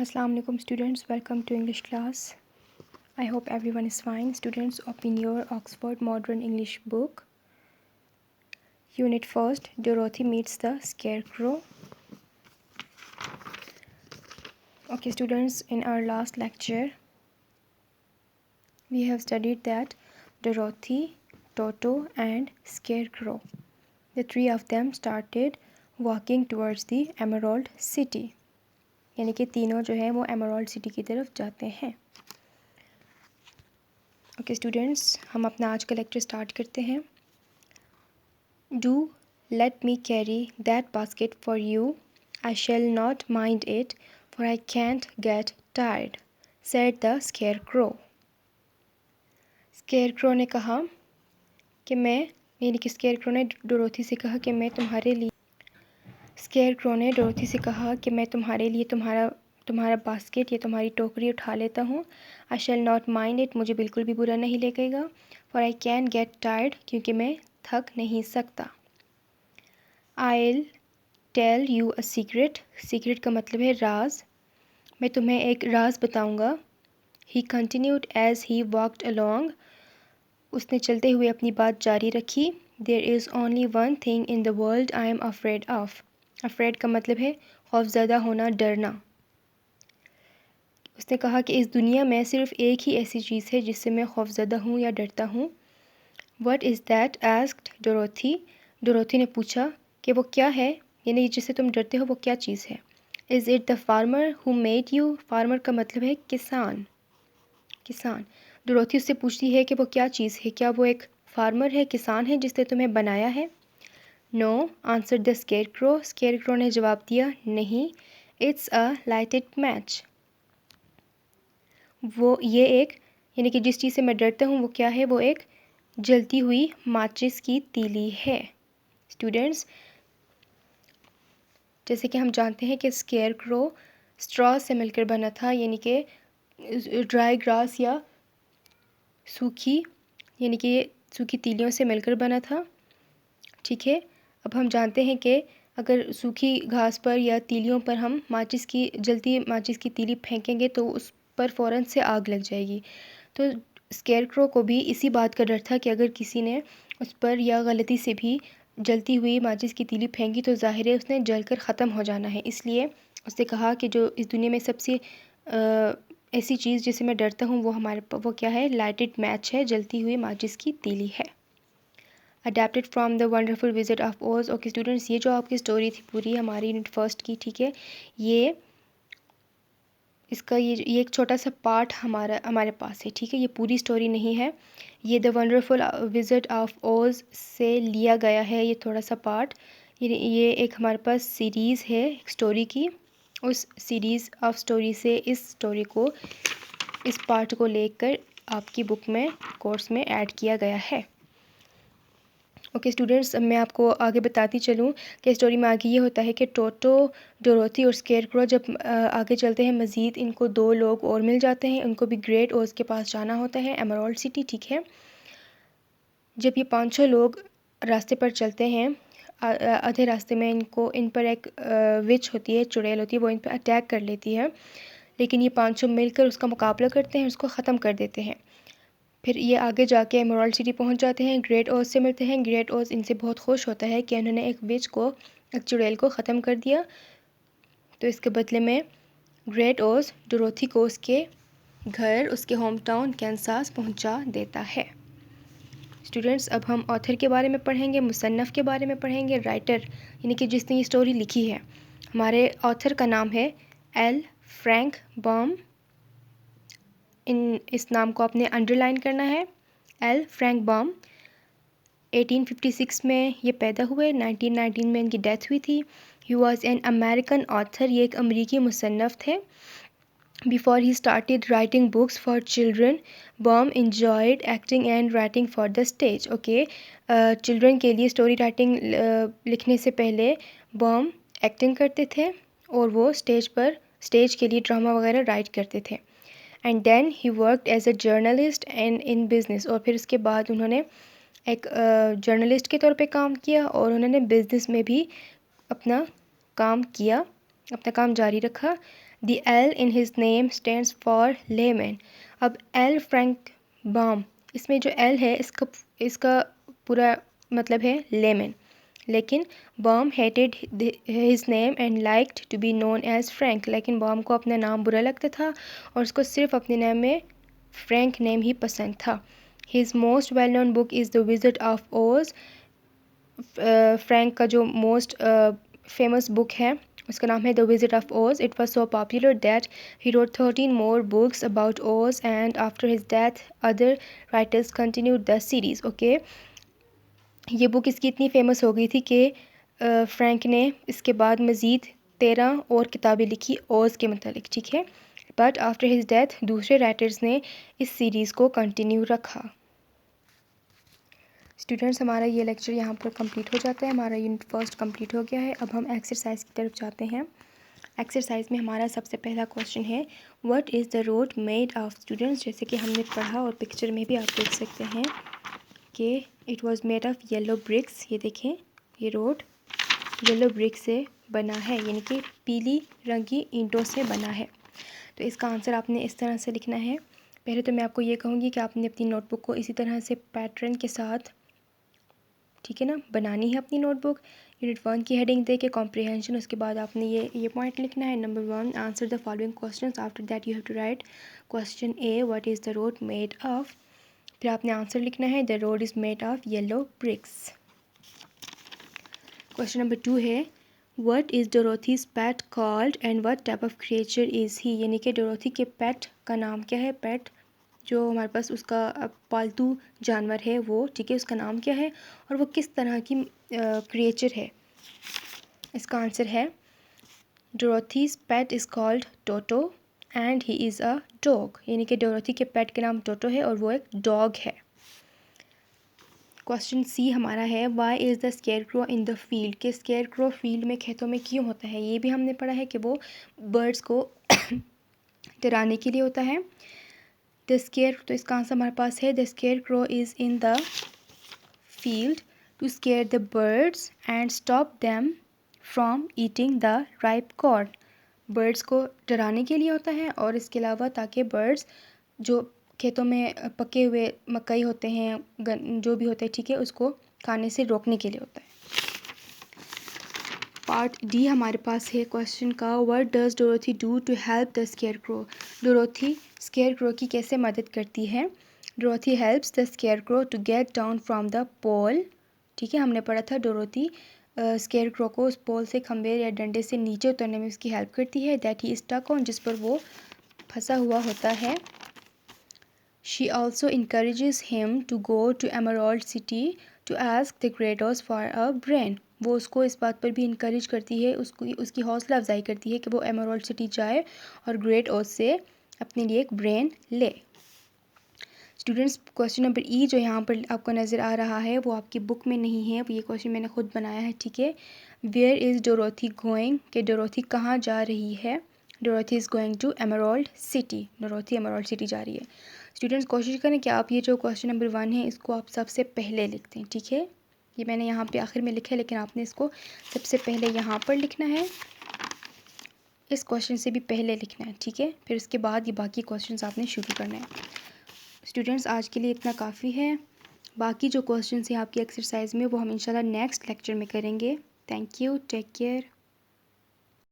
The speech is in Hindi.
Assalamu alaikum students, welcome to English class. I hope everyone is fine. Students, open your Oxford Modern English book. Unit 1st, Dorothy meets the Scarecrow. Okay students, in our last lecture we have studied that Dorothy, Toto and Scarecrow, the three of them started walking towards the Emerald City. यानी कि तीनों जो है वो एमराल्ड सिटी की तरफ जाते हैं. ओके स्टूडेंट्स, हम अपना आज का लेक्चर स्टार्ट करते हैं. Do let me carry that basket for you. I shall not mind it for I can't get tired, said the scarecrow. Scarecrow ने कहा कि मैं, यानी कि स्केयरक्रो ने डोरोथी से कहा कि मैं तुम्हारे लिए तुम्हारा बास्केट या तुम्हारी टोकरी उठा लेता हूँ. I shall not mind it, मुझे बिल्कुल भी बुरा नहीं लगेगा. For I can get tired, क्योंकि मैं थक नहीं सकता. I'll tell you a secret. Secret का मतलब है राज. मैं तुम्हें एक राज बताऊँगा. He continued as he walked along. उसने चलते हुए अपनी बात जारी रखी. There is only one thing in the world I am afraid of. Afraid का मतलब है खौफज़दा होना, डरना. उसने कहा कि इस दुनिया में सिर्फ़ एक ही ऐसी चीज़ है जिससे मैं खौफज़दा हूँ या डरता हूँ. What is that asked Dorothy. Dorothy ने पूछा कि वो क्या है, यानी जिससे तुम डरते हो वो क्या चीज़ है. Is it the farmer who made you. Farmer का मतलब है किसान. डोरोथी उससे पूछती है कि वो क्या चीज़ है, क्या वो एक फार्मर है, किसान है जिसने तुम्हें बनाया है. No answer the scarecrow. Scarecrow ने जवाब दिया, नहीं. It's a lighted match. ये एक, यानी कि जिस चीज़ से मैं डरता हूँ वो क्या है, वो एक जलती हुई माचिस की तीली है. स्टूडेंट्स, जैसे कि हम जानते हैं कि स्केयरक्रो स्ट्रॉ से मिलकर बना था, यानी कि ड्राई ग्रास या सूखी, यानी कि ये सूखी तीलियों से मिलकर बना था. ठीक है. अब हम जानते हैं कि अगर सूखी घास पर या तीलियों पर हम जलती माचिस की तीली फेंकेंगे तो उस पर फ़ौरन से आग लग जाएगी. तो स्केयरक्रो को भी इसी बात का डर था कि अगर किसी ने उस पर या गलती से भी जलती हुई माचिस की तीली फेंकी तो ज़ाहिर है उसने जलकर ख़त्म हो जाना है. इसलिए उसने कहा कि जो इस दुनिया में सबसे ऐसी चीज़ जिसे मैं डरता हूँ वो क्या है, लाइटेड मैच है, जलती हुई माचिस की तीली है. Adapted from the wonderful visit of ओज. ओके स्टूडेंट्स, ये जो आपकी स्टोरी थी पूरी हमारी यूनिट फर्स्ट की, ठीक है, ये एक छोटा सा पार्ट हमारे पास है. ठीक है, ये पूरी स्टोरी नहीं है. ये द वंडरफुल विजिट ऑफ ओज से लिया गया है ये थोड़ा सा पार्ट. ये एक हमारे पास सीरीज़ है एक स्टोरी की. उस सीरीज़ ऑफ स्टोरी से इस पार्ट को लेकर आपकी बुक में, कोर्स में ऐड किया गया है. ओके स्टूडेंट्स, अब मैं आपको आगे बताती चलूँ कि स्टोरी में आगे ये होता है कि टोटो, डोरोथी और स्केयरक्रो जब आगे चलते हैं मज़ीद इनको दो लोग और मिल जाते हैं. उनको भी ग्रेट ओज के पास जाना होता है, एमराल्ड सिटी. ठीक है. जब ये 5-6 लोग रास्ते पर चलते हैं, आधे रास्ते में इन पर एक विच होती है, चुड़ैल होती है, वो इन पर अटैक कर लेती है. लेकिन ये 500 मिलकर उसका मुकाबला करते हैं, उसको ख़त्म कर देते हैं. फिर ये आगे जाके एमराल्ड सिटी पहुंच जाते हैं, ग्रेट ओज से मिलते हैं. ग्रेट ओज इनसे बहुत खुश होता है कि उन्होंने एक चुड़ैल को ख़त्म कर दिया. तो इसके बदले में ग्रेट ओज डोरोथी को उसके घर, उसके होम टाउन कैंसास पहुंचा देता है. स्टूडेंट्स, अब हम ऑथर के बारे में पढ़ेंगे, मुसन्नफ़ के बारे में पढ़ेंगे, राइटर यानी कि जिसने ये स्टोरी लिखी है. हमारे ऑथर का नाम है एल फ्रैंक बॉम. इस नाम को आपने अंडरलाइन करना है. एल फ्रैंक बॉम 1856 में ये पैदा हुए. 1919 में इनकी डेथ हुई थी. He was an American author. ये एक अमरीकी मुसन्नफ़ थे. Before he started writing books for children, Baum enjoyed acting and writing for the stage. Okay, children के लिए स्टोरी राइटिंग लिखने से पहले बॉम एक्टिंग करते थे और वो स्टेज के लिए ड्रामा वगैरह राइट करते थे. And then he worked as a journalist and in business. और फिर उसके बाद उन्होंने एक जर्नलिस्ट के तौर पे काम किया और उन्होंने बिज़नेस में भी अपना काम किया. अपना काम जारी रखा। The L in his name stands for lemon. अब एल फ्रैंक बाम, इसमें जो एल है इसका पूरा मतलब है लेमन, लेकिन Baum hated his name and liked to be known as Frank, लेकिन बॉम को अपना नाम बुरा लगता था और उसको सिर्फ अपने नाम में फ्रैंक नेम ही पसंद था। His most well known book is the Wizard of Oz. Frank का जो मोस्ट फेमस बुक है उसका नाम है the Wizard of Oz. It was so popular that he wrote 13 more books about Oz and after his death other writers continued the series. Okay, ये बुक इसकी इतनी फेमस हो गई थी कि फ्रैंक ने इसके बाद मज़ीद 13 और किताबें लिखी ओज के मतलब, ठीक है। बट आफ्टर हिज डेथ दूसरे राइटर्स ने इस सीरीज़ को कंटिन्यू रखा। स्टूडेंट्स, हमारा ये लेक्चर यहाँ पर कंप्लीट हो जाता है। हमारा यूनिट फर्स्ट कंप्लीट हो गया है। अब हम एक्सरसाइज की तरफ जाते हैं। एक्सरसाइज में हमारा सबसे पहला क्वेश्चन है what is the road made of. Students, जैसे कि हमने पढ़ा और पिक्चर में भी आप देख सकते हैं कि it was made of yellow bricks. ये देखें, ये रोड येलो ब्रिक से बना है, यानी कि पीली रंग की ईंटों से बना है। तो इसका आंसर आपने इस तरह से लिखना है। पहले तो मैं आपको ये कहूँगी कि आपने अपनी नोटबुक को इसी तरह से पैटर्न के साथ, ठीक है ना, बनानी है अपनी नोटबुक। यूनिट 1 की हेडिंग दे के कॉम्प्रिहेंशन, उसके बाद आपने ये पॉइंट लिखना है। Number 1, answer the following questions. After that you have to write question A, what is the road made of. फिर आपने आंसर लिखना है the road is made of yellow bricks. Question number 2 है what is Dorothy's pet called and what type of creature is he. यानी कि डोरोथी के पेट का नाम क्या है, पेट जो हमारे पास उसका पालतू जानवर है वो, ठीक है, उसका नाम क्या है और वो किस तरह की क्रिएचर है। इसका आंसर है Dorothy's pet is called Toto and he is a dog. यानी कि डोरोथी के पेट का नाम टोटो है और वो एक डॉग है। क्वेश्चन सी हमारा है why is the scarecrow in the field. के स्केयर क्रो फील्ड में, खेतों में क्यों होता है। ये भी हमने पढ़ा है कि वो बर्ड्स को डराने के लिए होता है। द स्केयर, तो इसका आंसर हमारे पास है the scarecrow is in the field to scare the birds and stop them from eating the ripe corn. Birds को डराने के लिए होता है और इसके अलावा ताकि बर्ड्स जो खेतों में पके हुए मकई होते हैं, जो भी होते हैं, ठीक है, उसको खाने से रोकने के लिए होता है। पार्ट डी हमारे पास है क्वेश्चन का what does Dorothy do to help the scarecrow. Dorothy scarecrow की कैसे मदद करती है। Dorothy helps the scarecrow to get down from the pole. ठीक है, हमने पढ़ा था डोरोथी स्केयर क्रो को उस पोल से, खंबे या डंडे से नीचे उतरने में उसकी हेल्प करती है दैट ही स्टक ऑन, जिस पर वो फंसा हुआ होता है। She also encourages him to go to Emerald City to ask the Great Oz for a brain. वो उसको इस बात पर भी इंकरेज करती है, उसकी हौसला अफजाई करती है कि वो एमरल्ड सिटी जाए और ग्रेट ओज से अपने लिए एक ब्रेन ले। स्टूडेंट्स, क्वेश्चन नंबर ई जो यहाँ पर आपको नज़र आ रहा है वो आपकी बुक में नहीं है, ये क्वेश्चन मैंने खुद बनाया है, ठीक है। वेयर इज़ डोरोथी गोइंग, कि डोरोथी कहाँ जा रही है। Dorothy is going to Emerald City. Dorothy Emerald City जा रही है। स्टूडेंट्स, कोशिश करें कि आप ये जो क्वेश्चन नंबर 1 है इसको आप सबसे पहले लिखते हैं, ठीक है। ये मैंने यहाँ पे आखिर में लिखा है, लेकिन आपने इसको सबसे पहले यहाँ पर लिखना है, इस क्वेश्चन से भी पहले लिखना है, ठीक है। फिर उसके बाद ये बाकी क्वेश्चंस आपने शुरू करना है। स्टूडेंट्स, आज के लिए इतना काफ़ी है। बाकी जो क्वेश्चंस हैं आपकी एक्सरसाइज में वो हम इंशाल्लाह नेक्स्ट लेक्चर में करेंगे। Thank you, take care.